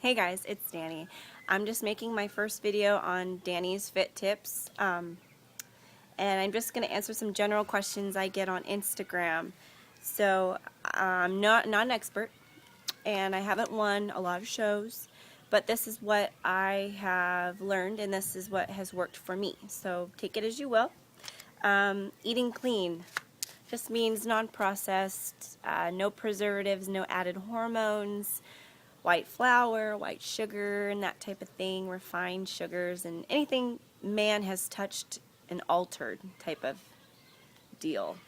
Hey guys, it's Dani. I'm just making my first video on Dani's Fit Tips, and I'm just going to answer some general questions I get on Instagram. So I'm not an expert, and I haven't won a lot of shows, but this is what I have learned, and this is what has worked for me. So take it as you will. Eating clean just means non-processed, no preservatives, no added hormones, white flour, white sugar, and that type of thing, refined sugars, and anything man has touched and altered type of deal.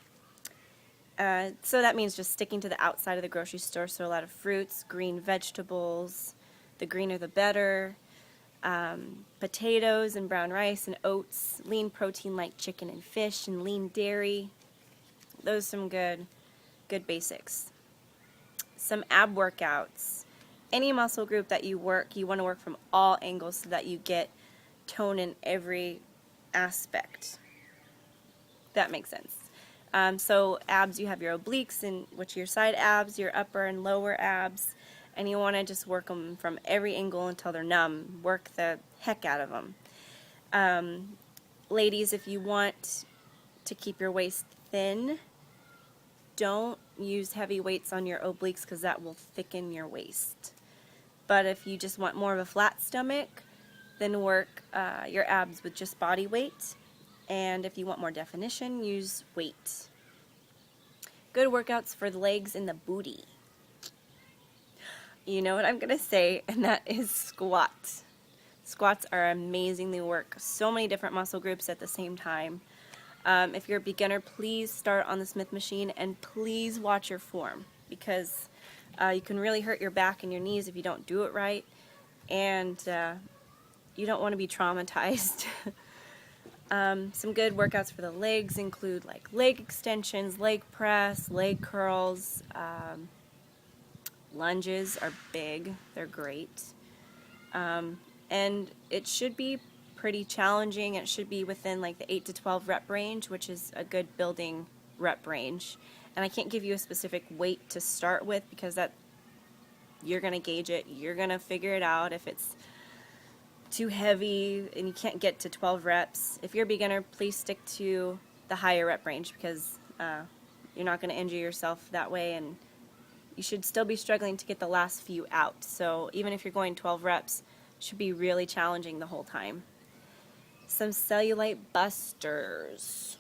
So that means just sticking to the outside of the grocery store, so a lot of fruits, green vegetables, the greener the better, potatoes and brown rice and oats, lean protein like chicken and fish, and lean dairy. Those are some good basics. Some ab workouts. Any muscle group that you want to work from all angles so that you get tone in every aspect. That makes sense. So abs, you have your obliques, and which are your side abs, your upper and lower abs, and you want to just work them from every angle until they're numb. Work the heck out of them. Ladies, if you want to keep your waist thin, don't use heavy weights on your obliques because that will thicken your waist. But if you just want more of a flat stomach, then work your abs with just body weight. And if you want more definition, use weight. Good workouts for the legs and the booty. You know what I'm going to say, and that is squats. Squats are amazing. They work so many different muscle groups at the same time. If you're a beginner, please start on the Smith machine, and please watch your form, because you can really hurt your back and your knees if you don't do it right, and you don't want to be traumatized. Some good workouts for the legs include like leg extensions, leg press, leg curls. Lunges are big. They're great. And it should be pretty challenging. It should be within like the 8 to 12 rep range, which is a good building rep range. And I can't give you a specific weight to start with because you're going to gauge it. You're going to figure it out if it's too heavy and you can't get to 12 reps. If you're a beginner, please stick to the higher rep range because you're not going to injure yourself that way, and you should still be struggling to get the last few out. So even if you're going 12 reps, it should be really challenging the whole time. Some cellulite busters.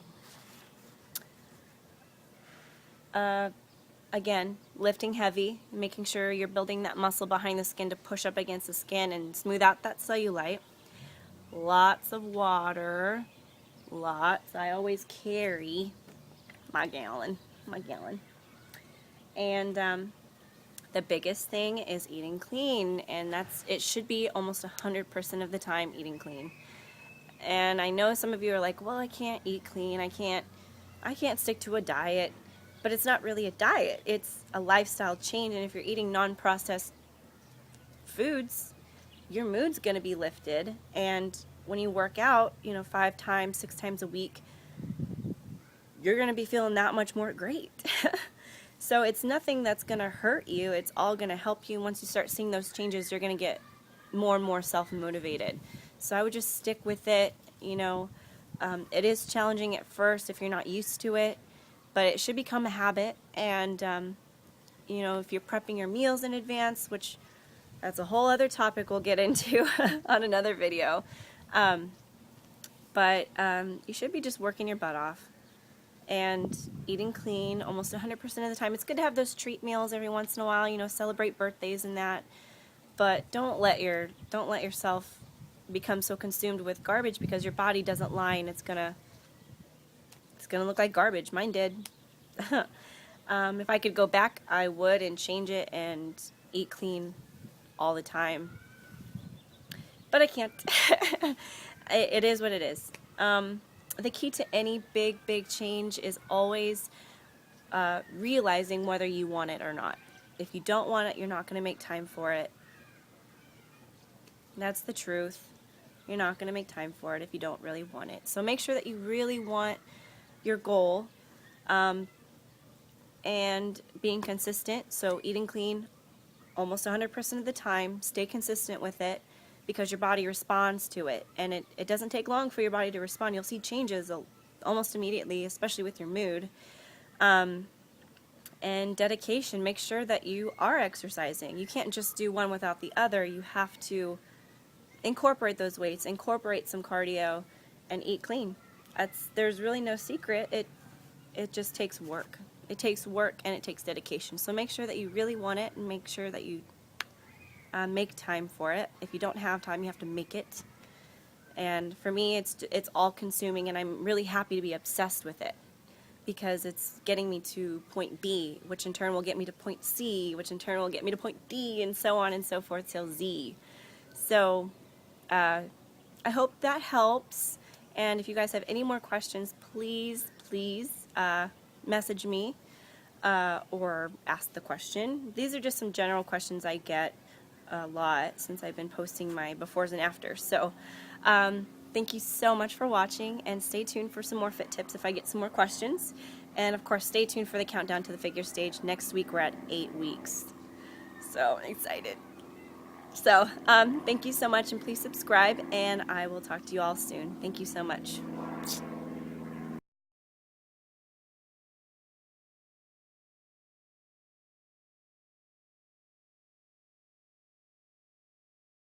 Again, lifting heavy, making sure you're building that muscle behind the skin to push up against the skin and smooth out that cellulite. Lots of water. Lots. I always carry my gallon. And the biggest thing is eating clean, and it should be almost 100% of the time eating clean. And I know some of you are like, well, I can't eat clean. I can't stick to a diet. But it's not really a diet. It's a lifestyle change, and if you're eating non-processed foods, your mood's going to be lifted, and when you work out, 5 times, 6 times a week, you're going to be feeling that much more great. So it's nothing that's going to hurt you. It's all going to help you. Once you start seeing those changes, you're going to get more and more self-motivated. So I would just stick with it. It is challenging at first if you're not used to it, but it should become a habit. And if you're prepping your meals in advance, which that's a whole other topic we'll get into on another video, but you should be just working your butt off and eating clean almost 100% of the time. It's good to have those treat meals every once in a while, celebrate birthdays and that, but don't let yourself become so consumed with garbage because your body doesn't lie, and it's gonna look like garbage. Mine did. If I could go back, I would, and change it and eat clean all the time. But I can't. It is what it is. The key to any big change is always realizing whether you want it or not. If you don't want it, you're not going to make time for it. That's the truth. You're not going to make time for it if you don't really want it. So make sure that you really want your goal, and being consistent. So eating clean almost 100% of the time. Stay consistent with it because your body responds to it. And it doesn't take long for your body to respond. You'll see changes almost immediately, especially with your mood. And dedication. Make sure that you are exercising. You can't just do one without the other. You have to incorporate those weights, incorporate some cardio, and eat clean. There's really no secret. It just takes work. It takes work and it takes dedication. So make sure that you really want it and make sure that you make time for it. If you don't have time, you have to make it. And for me, it's all consuming, and I'm really happy to be obsessed with it because it's getting me to point B, which in turn will get me to point C, which in turn will get me to point D, and so on and so forth till Z. So I hope that helps. And if you guys have any more questions, please message me or ask the question. These are just some general questions I get a lot since I've been posting my befores and afters. So thank you so much for watching, and stay tuned for some more fit tips if I get some more questions. And of course, stay tuned for the countdown to the figure stage. Next week we're at 8 weeks. So excited. So thank you so much, and please subscribe, and I will talk to you all soon. Thank you so much.